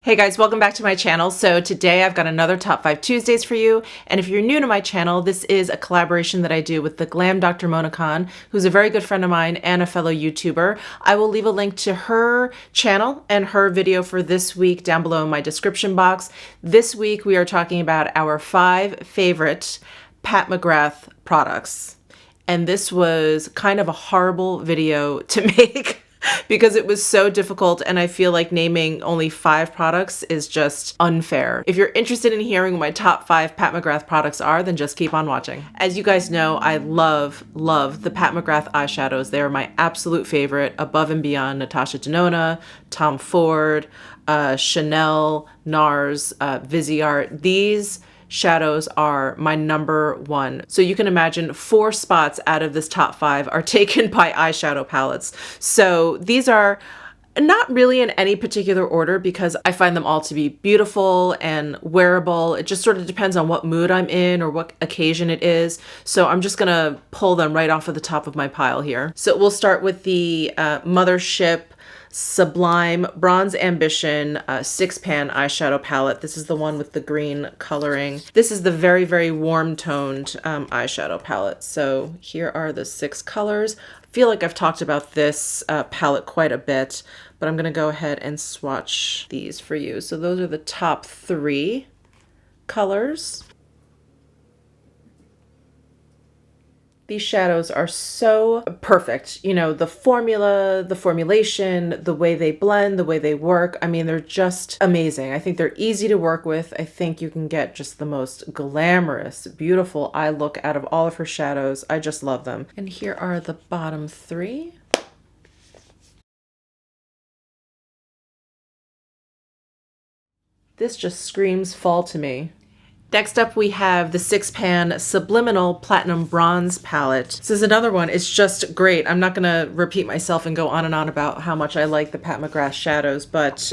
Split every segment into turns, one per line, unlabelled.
Hey guys, welcome back to my channel. So today I've got another Top 5 Tuesdays for you. And if you're new to my channel, this is a collaboration that I do with the Glam Dr. Mona Khan, who's a very good friend of mine and a fellow YouTuber. I will leave a link to her channel and her video for this week down below in my description box. This week we are talking about our 5 favorite Pat McGrath products. And this was kind of a horrible video to make. Because it was so difficult, and I feel like naming only 5 products is just unfair. If you're interested in hearing what my top 5 Pat McGrath products are, then just keep on watching. As you guys know, I love the Pat McGrath eyeshadows. They are my absolute favorite, above and beyond Natasha Denona, Tom Ford, Chanel, NARS, Viseart. These shadows are my #1. So you can imagine 4 spots out of this top 5 are taken by eyeshadow palettes. So these are not really in any particular order because I find them all to be beautiful and wearable. It just sort of depends on what mood I'm in or what occasion it is. So I'm just gonna pull them right off of the top of my pile here. So we'll start with the Mothership Sublime Bronze Ambition 6-pan eyeshadow palette. This is the one with the green coloring. This is the very, very warm toned eyeshadow palette. So here are the 6 colors. I feel like I've talked about this palette quite a bit, but I'm gonna go ahead and swatch these for you. So those are the top 3 colors. These shadows are so perfect. You know, the formula, the formulation, the way they blend, the way they work. I mean, they're just amazing. I think they're easy to work with. I think you can get just the most glamorous, beautiful eye look out of all of her shadows. I just love them. And here are the bottom 3. This just screams fall to me. Next up, we have the 6-pan Subliminal Platinum Bronze Palette. This is another one. It's just great. I'm not going to repeat myself and go on and on about how much I like the Pat McGrath shadows, but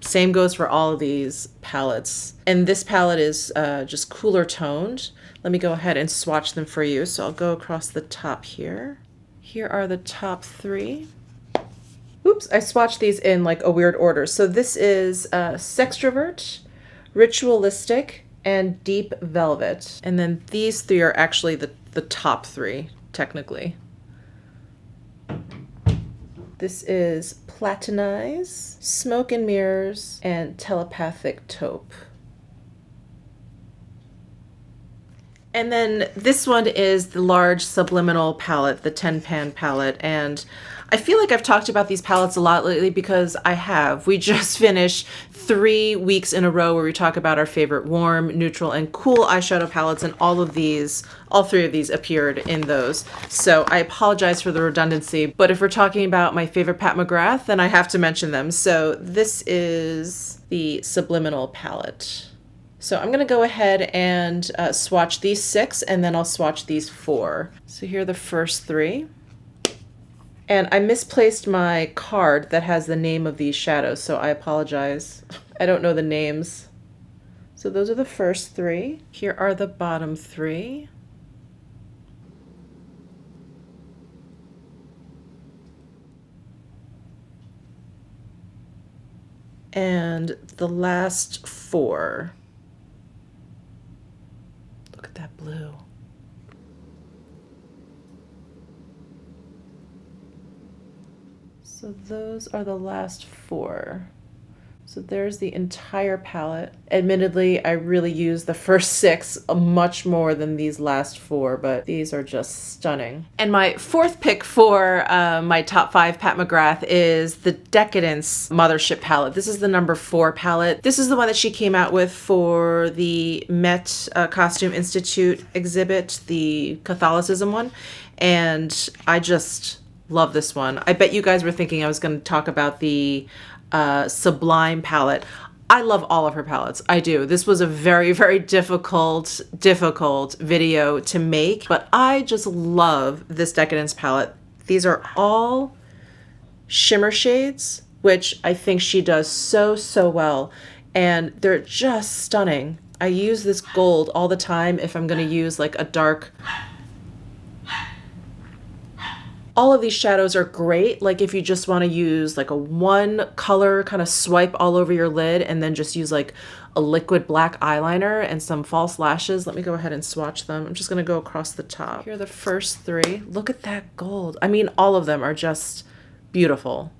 same goes for all of these palettes. And this palette is just cooler toned. Let me go ahead and swatch them for you. So I'll go across the top here. Here are the top 3. Oops, I swatched these in like a weird order. So this is Sextrovert, Ritualistic, and Deep Velvet. And then these 3 are actually the top 3, technically. This is Platinize, Smoke and Mirrors, and Telepathic Taupe. And then this one is the large Subliminal palette, the 10-pan palette. And I feel like I've talked about these palettes a lot lately because I have. We just finished 3 weeks in a row where we talk about our favorite warm, neutral, and cool eyeshadow palettes, and all 3 of these appeared in those. So I apologize for the redundancy, but if we're talking about my favorite Pat McGrath, then I have to mention them. So this is the Subliminal palette. So I'm gonna go ahead and swatch these 6, and then I'll swatch these 4. So here are the first 3. And I misplaced my card that has the name of these shadows, so I apologize. I don't know the names. So those are the first 3. Here are the bottom 3. And the last 4. Look at that blue. So those are the last 4. So there's the entire palette. Admittedly, I really use the first 6 much more than these last 4, but these are just stunning. And my 4th pick for my top 5 Pat McGrath is the Decadence Mothership palette. This is the #4 palette. This is the one that she came out with for the Met Costume Institute exhibit, the Catholicism one. And I just love this one. I bet you guys were thinking I was going to talk about the Sublime palette. I love all of her palettes. I do. This was a very, very difficult video to make, but I just love this Decadence palette. These are all shimmer shades, which I think she does so well, and they're just stunning. I use this gold all the time if I'm going to use like a dark All of these shadows are great, like if you just want to use like a one color kind of swipe all over your lid and then just use like a liquid black eyeliner and some false lashes. Let me go ahead and swatch them. I'm just going to go across the top. Here are the first three. Look at that gold. I mean, all of them are just beautiful.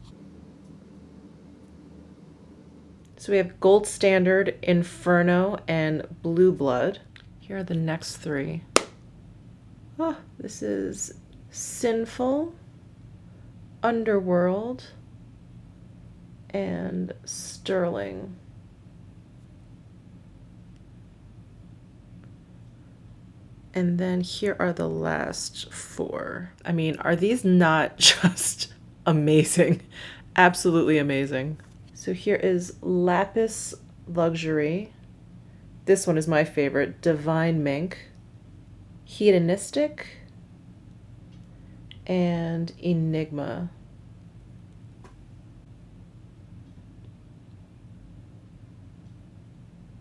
So we have Gold Standard, Inferno, and Blue Blood. Here are the next three. Oh, this is Sinful, Underworld, and Sterling. And then here are the last four. I mean, are these not just amazing? Absolutely amazing. So here is Lapis Luxury. This one is my favorite. Divine Mink, Hedonistic, and Enigma.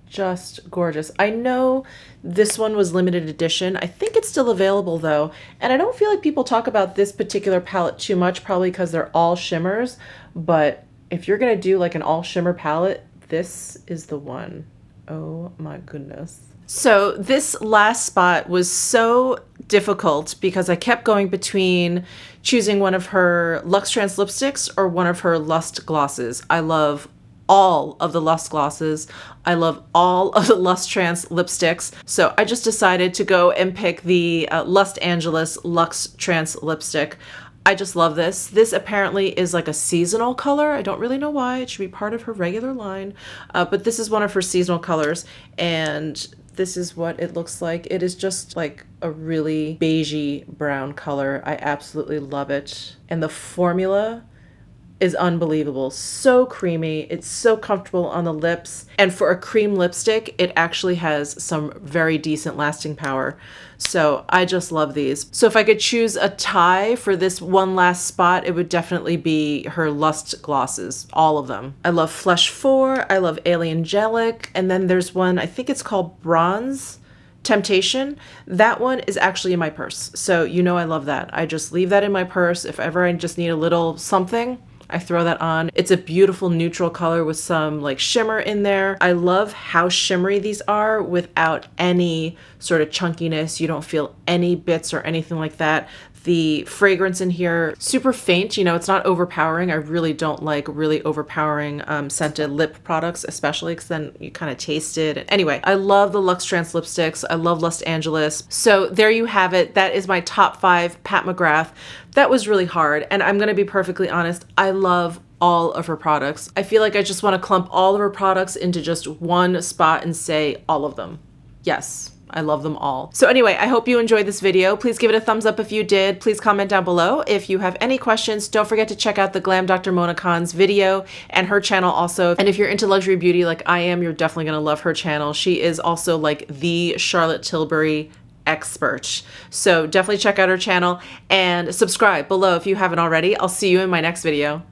Just gorgeous. I know this one was limited edition. I think it's still available though. And I don't feel like people talk about this particular palette too much, probably because they're all shimmers. But if you're gonna do like an all shimmer palette, this is the one. Oh my goodness. So this last spot was so difficult because I kept going between choosing one of her Luxe Trance lipsticks or one of her Lust glosses. I love all of the Lust glosses. I love all of the Lust Trance lipsticks. So I just decided to go and pick the Lust Angeles Luxe Trance lipstick. I just love this. This apparently is like a seasonal color. I don't really know why. It should be part of her regular line. But this is one of her seasonal colors. And this is what it looks like. It is just like a really beigey brown color. I absolutely love it. And the formula is unbelievable. So creamy. It's so comfortable on the lips. And for a cream lipstick, it actually has some very decent lasting power. So I just love these. So if I could choose a tie for this one last spot, it would definitely be her Lust glosses, all of them. I love Flesh 4, I love Aliangelic, and then there's one, I think it's called Bronze Temptation. That one is actually in my purse. So you know I love that. I just leave that in my purse. If ever I just need a little something, I throw that on. It's a beautiful neutral color with some like shimmer in there. I love how shimmery these are without any sort of chunkiness. You don't feel any bits or anything like that. The fragrance in here, super faint, you know, it's not overpowering. I really don't like really overpowering scented lip products, especially because then you kind of taste it. Anyway, I love the Luxe Trance lipsticks. I love Lust Angeles. So there you have it. That is my top 5 Pat McGrath. That was really hard. And I'm going to be perfectly honest. I love all of her products. I feel like I just want to clump all of her products into just one spot and say all of them. Yes. I love them all. So anyway, I hope you enjoyed this video. Please give it a thumbs up if you did. Please comment down below. If you have any questions, don't forget to check out the Glam Dr. Mona Khan's video and her channel also. And if you're into luxury beauty like I am, you're definitely gonna love her channel. She is also like the Charlotte Tilbury expert. So definitely check out her channel and subscribe below if you haven't already. I'll see you in my next video.